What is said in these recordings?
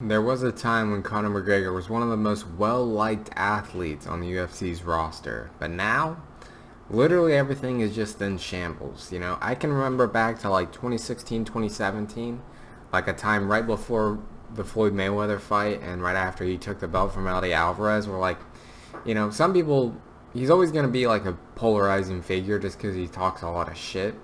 There was a time when Conor McGregor was one of the most well-liked athletes on the UFC's roster, but now, literally everything is just in shambles. I can remember back to like 2016, 2017, like a time right before the Floyd Mayweather fight and right after he took the belt from Eddie Alvarez, where some people, he's always going to be like a polarizing figure just because he talks a lot of shit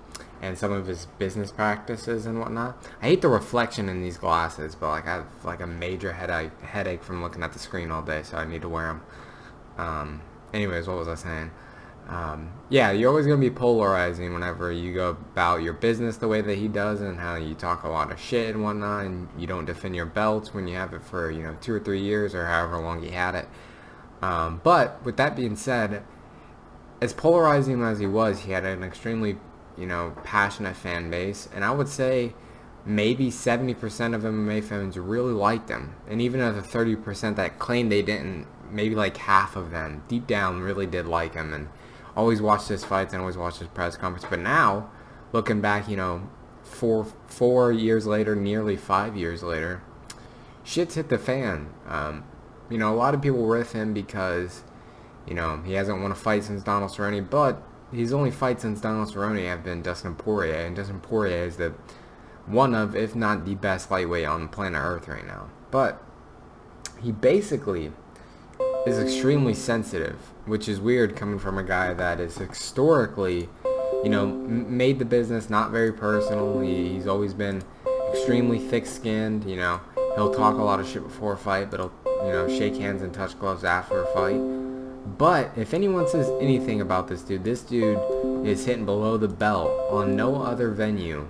and some of his business practices and whatnot. I hate the reflection in these glasses, but I have like a major headache from looking at the screen all day, so I need to wear them. Anyways, what was I saying? Yeah, you're always going to be polarizing whenever you go about your business the way that he does, and how you talk a lot of shit and whatnot, and you don't defend your belts when you have it for 2 or 3 years or however long he had it. But with that being said, as polarizing as he was, he had an extremely passionate fan base, and I would say maybe 70% of MMA fans really liked him, and even of the 30% that claimed they didn't, maybe like half of them deep down really did like him and always watched his fights and always watched his press conference. But now, looking back, 4 years later, nearly 5 years later, shit's hit the fan. A lot of people riff him because he hasn't won a fight since Donald Cerrone, but his only fight since Donald Cerrone have been Dustin Poirier, and Dustin Poirier is one of, if not the best lightweight on planet Earth right now. But he basically is extremely sensitive, which is weird coming from a guy that is historically, made the business not very personal. He's always been extremely thick-skinned. He'll talk a lot of shit before a fight, but he'll shake hands and touch gloves after a fight. But if anyone says anything about this dude is hitting below the belt on no other venue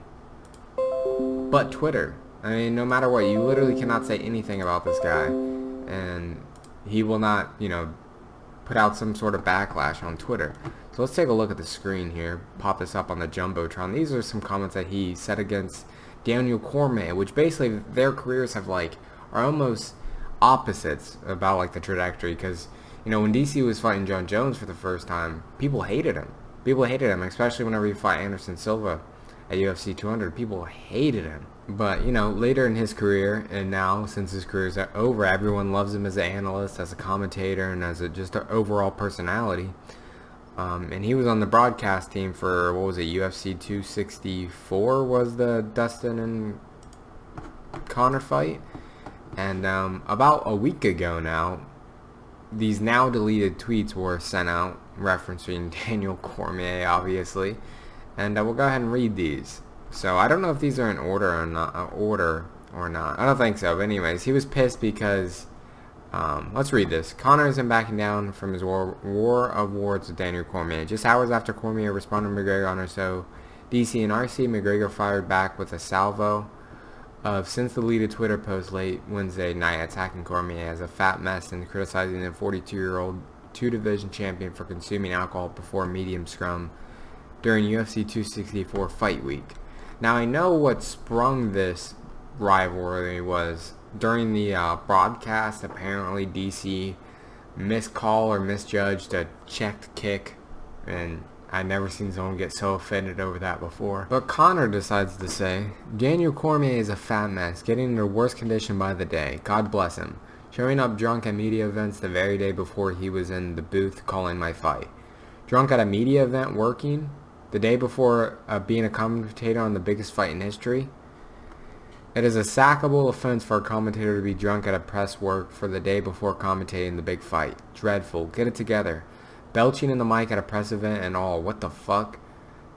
but Twitter. I mean, no matter what, you literally cannot say anything about this guy, and he will not, put out some sort of backlash on Twitter. So let's take a look at the screen here. Pop this up on the Jumbotron. These are some comments that he said against Daniel Cormier, which basically their careers are almost opposites about the trajectory, because when DC was fighting John Jones for the first time, people hated him. People hated him, especially whenever he fought Anderson Silva at UFC 200. People hated him. But, later in his career, and now, since his career is over, everyone loves him as an analyst, as a commentator, and as just an overall personality. And he was on the broadcast team for, UFC 264 was the Dustin and Conor fight. And about a week ago now, these now deleted tweets were sent out referencing Daniel Cormier, obviously, and we'll go ahead and read these. So I don't know if these are in order or not. I don't think so. But anyways, he was pissed because let's read this. Conor isn't backing down from his war of words with Daniel Cormier. Just hours after Cormier responded to McGregor on or so DC and RC, McGregor fired back with a salvo of since deleted Twitter post late Wednesday night attacking Cormier as a fat mess and criticizing the 42-year-old two-division champion for consuming alcohol before a medium scrum during UFC 264 fight week. Now, I know what sprung this rivalry was during the broadcast. Apparently, DC miscall or misjudged a checked kick, and I've never seen someone get so offended over that before. But Conor decides to say, Daniel Cormier is a fat mess, getting into worse condition by the day. God bless him. Showing up drunk at media events the very day before he was in the booth calling my fight. Drunk at a media event working the day before being a commentator on the biggest fight in history. It is a sackable offense for a commentator to be drunk at a press work for the day before commentating the big fight. Dreadful. Get it together. Belching in the mic at a press event and all. What the fuck?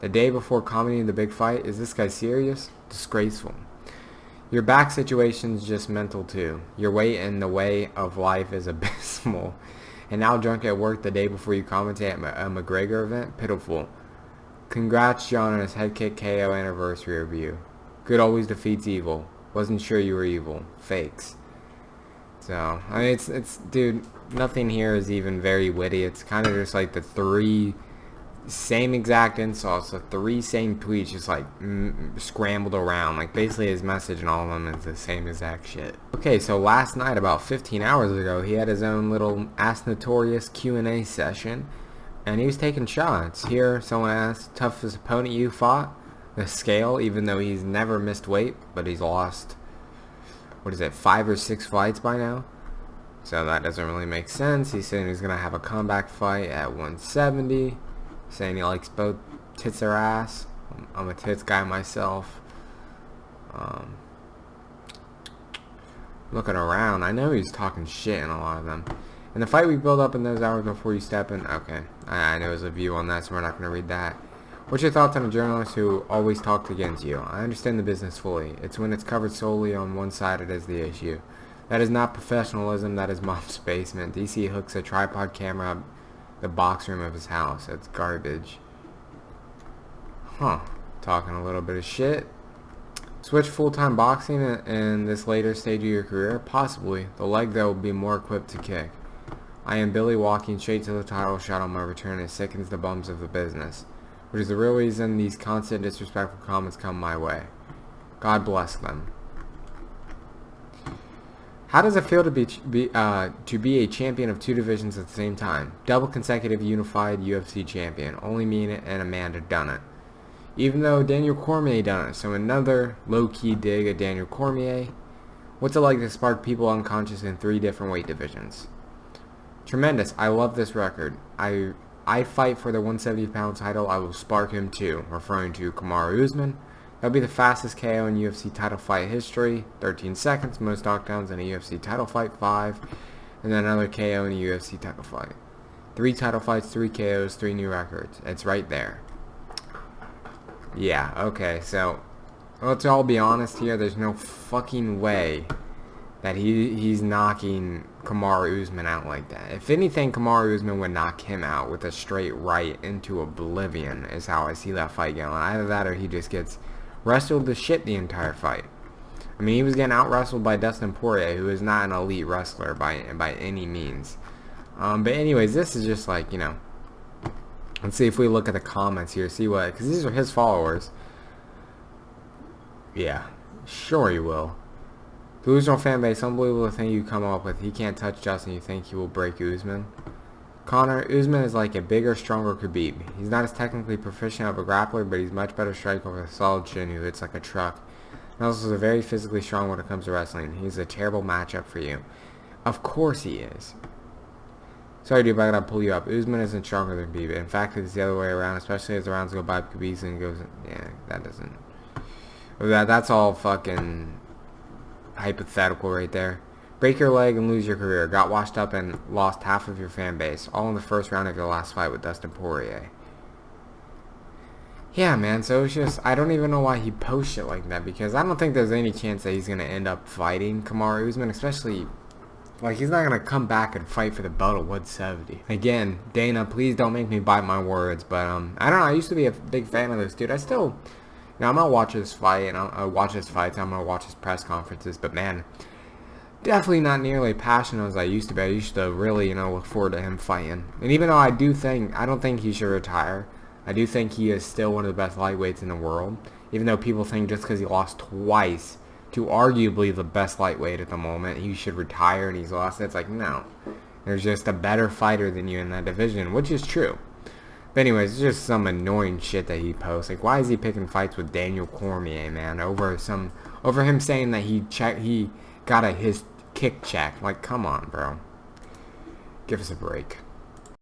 The day before commentating the big fight? Is this guy serious? Disgraceful. Your back situation's just mental too. Your weight and the way of life is abysmal. And now drunk at work the day before you commentate at a McGregor event? Pitiful. Congrats, John, on his head kick KO anniversary review. Good always defeats evil. Wasn't sure you were evil. Fakes. So, I mean, it's dude, nothing here is even very witty. It's kind of just like the three same exact insults, the three same tweets just scrambled around. Basically his message and all of them is the same exact shit. Okay, so last night, about 15 hours ago, he had his own little Ask Notorious Q&A session. And he was taking shots. Here, someone asked, toughest opponent you fought? The scale, even though he's never missed weight, but he's lost what is it, 5 or 6 fights by now? So that doesn't really make sense. He's saying he's going to have a comeback fight at 170. Saying he likes both tits or ass. I'm a tits guy myself. Looking around, I know he's talking shit in a lot of them. And the fight we build up in those hours before you step in, okay. I know there's a view on that, so we're not going to read that. What's your thoughts on a journalist who always talked against you? I understand the business fully. It's when it's covered solely on one side it is the issue. That is not professionalism, that is mom's basement. DC hooks a tripod camera up the box room of his house. That's garbage. Huh. Talking a little bit of shit. Switch full-time boxing in this later stage of your career? Possibly. The leg, though, will be more equipped to kick. I am Billy walking straight to the title shot on my return. It sickens the bums of the business. Which is the real reason these constant disrespectful comments come my way. God bless them. How does it feel to be a champion of 2 divisions at the same time? Double consecutive unified UFC champion. Only me and Amanda done it. Even though Daniel Cormier done it. So another low-key dig at Daniel Cormier. What's it like to spark people unconscious in 3 different weight divisions? Tremendous. I love this record. I fight for the 170-pound title. I will spark him too. Referring to Kamaru Usman. That'll be the fastest KO in UFC title fight history. 13 seconds. Most knockdowns in a UFC title fight. 5. And then another KO in a UFC title fight. 3 title fights, 3 KOs, 3 new records. It's right there. Yeah, okay, so let's all be honest here. There's no fucking way that he's knocking Kamaru Usman out like that. If anything, Kamaru Usman would knock him out with a straight right into oblivion is how I see that fight going. Either that or he just gets wrestled to shit the entire fight. I mean, he was getting out-wrestled by Dustin Poirier, who is not an elite wrestler by any means. But anyways, this is just like, you know, let's see if we look at the comments here, see what, because these are his followers. Yeah, sure he will. Delusional fan base, unbelievable thing you come up with. He can't touch Justin, you think he will break Usman? Conor, Usman is like a bigger, stronger Khabib. He's not as technically proficient of a grappler, but he's much better striker with a solid chin who hits like a truck. And also is very physically strong when it comes to wrestling. He's a terrible matchup for you. Of course he is. Sorry, dude, but I gotta pull you up. Usman isn't stronger than Khabib. In fact, it's the other way around, especially as the rounds go by. Khabib and goes, yeah, that doesn't. That's all fucking hypothetical right there. Break your leg and lose your career. Got washed up and lost half of your fan base. All in the first round of your last fight with Dustin Poirier. Yeah, man, so it's just, I don't even know why he posts shit like that, because I don't think there's any chance that he's going to end up fighting Kamaru Usman, especially, like, he's not going to come back and fight for the belt at 170. Again, Dana, please don't make me bite my words, but, I don't know, I used to be a big fan of this dude. I still, you know, I'm going to watch this fight, and I'll watch his fights, I'm going to watch his press conferences, but, man, definitely not nearly passionate as I used to be. I used to really, you know, look forward to him fighting. And even though I don't think he should retire, I do think he is still one of the best lightweights in the world. Even though people think just because he lost twice to arguably the best lightweight at the moment, he should retire and he's lost it. It's like, no. There's just a better fighter than you in that division, which is true. But anyways, it's just some annoying shit that he posts. Like, why is he picking fights with Daniel Cormier, man? Over him saying that he got his kick check. Like, come on, bro. Give us a break.